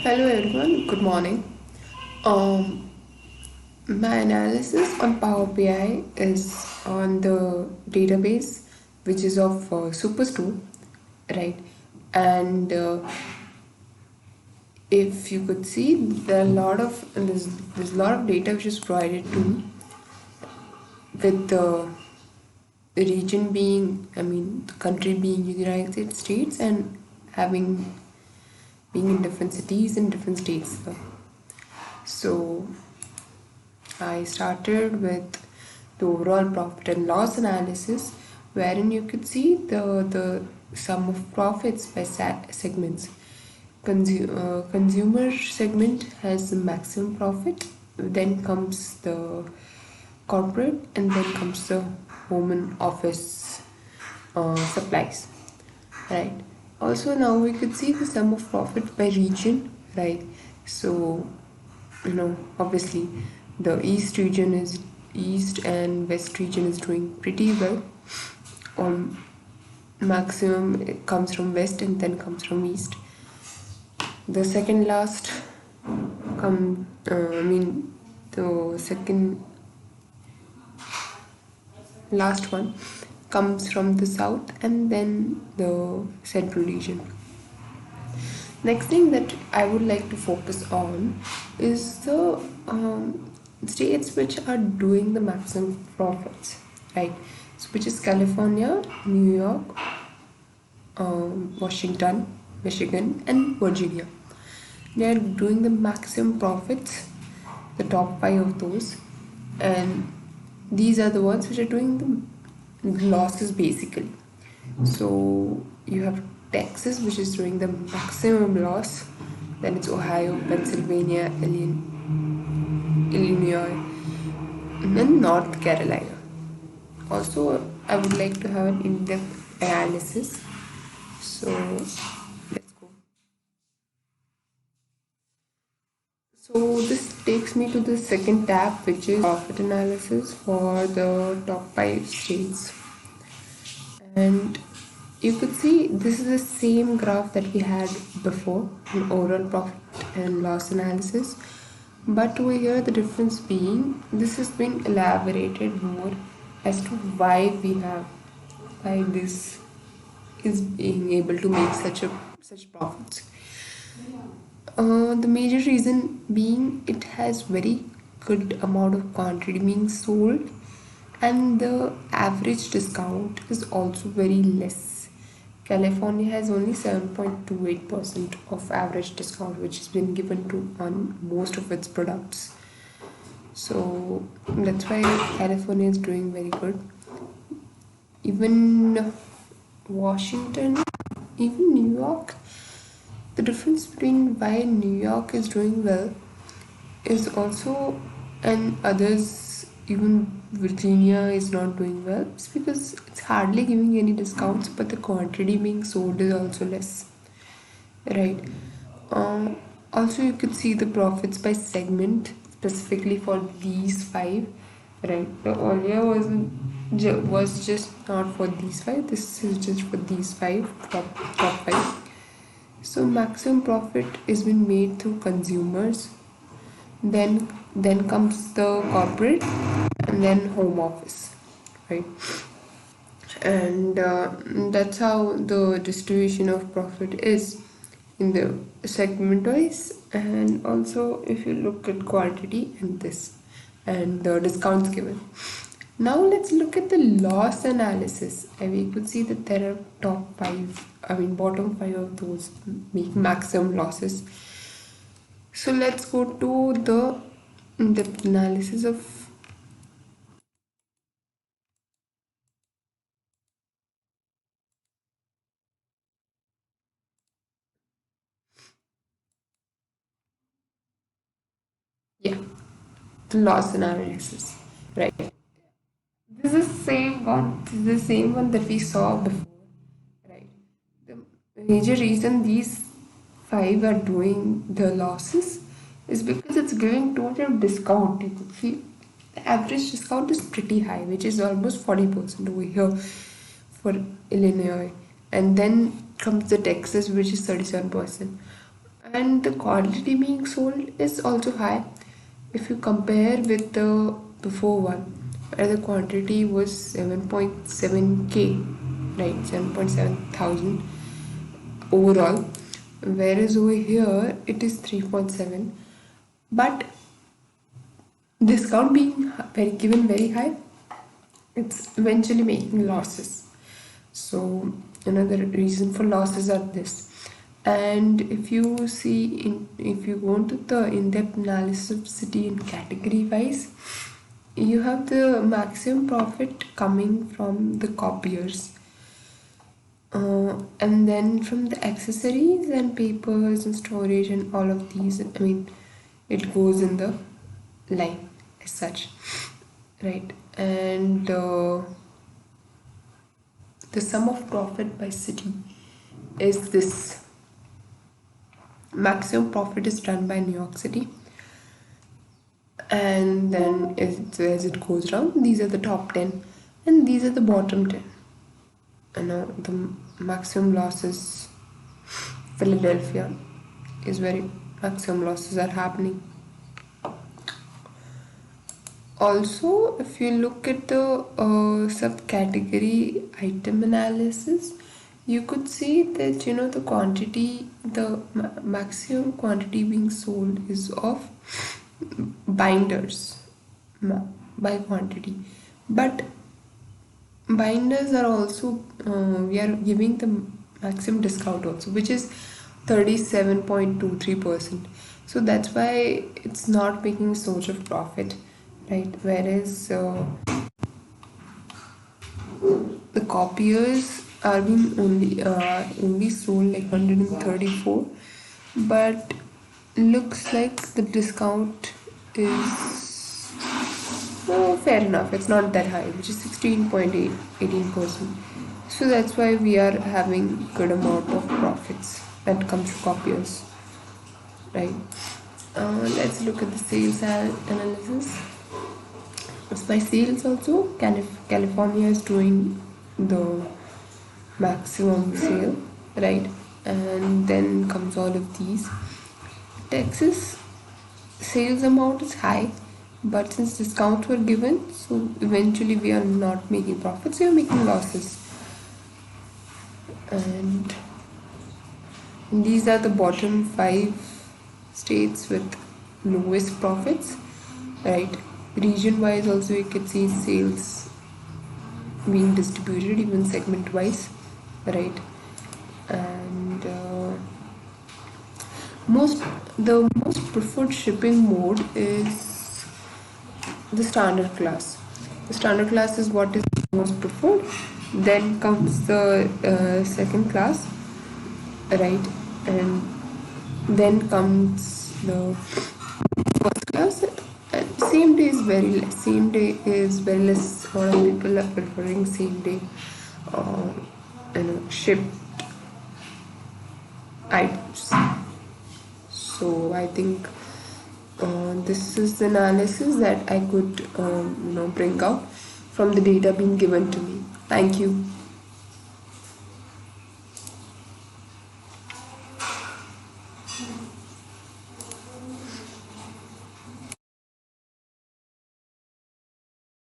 Hello everyone, good morning. Um, my analysis on Power BI is on the database which is of Superstore, right? And if you could see, there are a lot of there's a lot of data which is provided to me with the region being, the country being United States and having being in different cities in different states. So I started with the overall profit and loss analysis, wherein you could see the sum of profits by segments. Consumer segment has the maximum profit, then comes the corporate, and then comes the home and office supplies, right? Also, now we could see the sum of profit by region, right? So obviously the east and west region is doing pretty well. On maximum it comes from west and then comes from east. The second last the second last one comes from the south and then the central region. Next thing that I would like to focus on is the states which are doing the maximum profits, right? So, which is California, New York, Washington, Michigan, and Virginia. They are doing the maximum profits, the top five of those, and these are the ones which are doing the losses basically. So you have Texas, which is doing the maximum loss. Then it's Ohio, Pennsylvania, Illinois, and then North Carolina. Also, I would like to have an in-depth analysis. So let's go. So this takes me to the second tab, which is profit analysis for the top 5 states. And you could see this is the same graph that we had before in overall profit and loss analysis, but over here the difference being this has been elaborated more as to why this is being able to make such profits. The major reason being it has very good amount of quantity being sold, and the average discount is also very less. California has only 7.28% of average discount, which has been given to on most of its products. So that's why California is doing very good. Even Washington, even New York, the difference between why New York is doing well is also, and others, even Virginia is not doing well. It's because it's hardly giving any discounts, but the quantity being sold is also less, right? Also, you could see the profits by segment specifically for these five, right? The earlier was just not for these five. This is just for these top five. So maximum profit is been made through consumers, then comes the corporate, and then home office, right? And that's how the distribution of profit is in the segment wise. And also if you look at quantity and this and the discounts given. Now let's look at the loss analysis. And we could see that there are bottom five of those make maximum losses. So let's go to the in-depth analysis of the loss analysis, right? This is the same one that we saw before, right? The major reason these five are doing the losses is because it's giving too much of discount. You could see the average discount is pretty high, which is almost 40% over here for Illinois, and then comes the Texas, which is 37%. and the quantity being sold is also high if you compare with the before one, where the quantity was 7.7k, right, 7.7 thousand overall, whereas over here it is 3.7. But discount being very given very high, it's eventually making losses. So another reason for losses are this. And if you see if you go into the in-depth analysis of city and category wise, you have the maximum profit coming from the copiers, and then from the accessories and papers and storage and all of these. I mean, it goes in the line as such, right? And the sum of profit by city is this. Maximum profit is done by New York City, and then as it goes down, these are the top 10 and these are the bottom 10. And now the maximum losses, Philadelphia is where maximum losses are happening. Also, if you look at the subcategory item analysis, you could see that the quantity, the maximum quantity being sold is of binders by quantity, but binders are also we are giving the maximum discount also, which is 37.23%. So that's why it's not making so much of profit, right? Whereas the copiers are being only sold like 134, but looks like the discount is fair enough. It's not that high, which is 16.18%. So that's why we are having good amount of profits that comes to copiers, right? Let's look at the sales analysis. By sales also, California is doing the maximum sale, right? And then comes all of these. Texas sales amount is high, but since discounts were given, so eventually we are not making profits, we are making losses. And these are the bottom 5 states with lowest profits, right? Region wise also you can see sales being distributed even segment wise, right? And the most preferred shipping mode is the standard class. The standard class is what is most preferred. Then comes the second class, right? And then comes the first class. Same day is very less. Same day is very less. A lot of people are preferring same day, shipped items. So I think this is the analysis that I could bring out from the data being given to me. Thank you.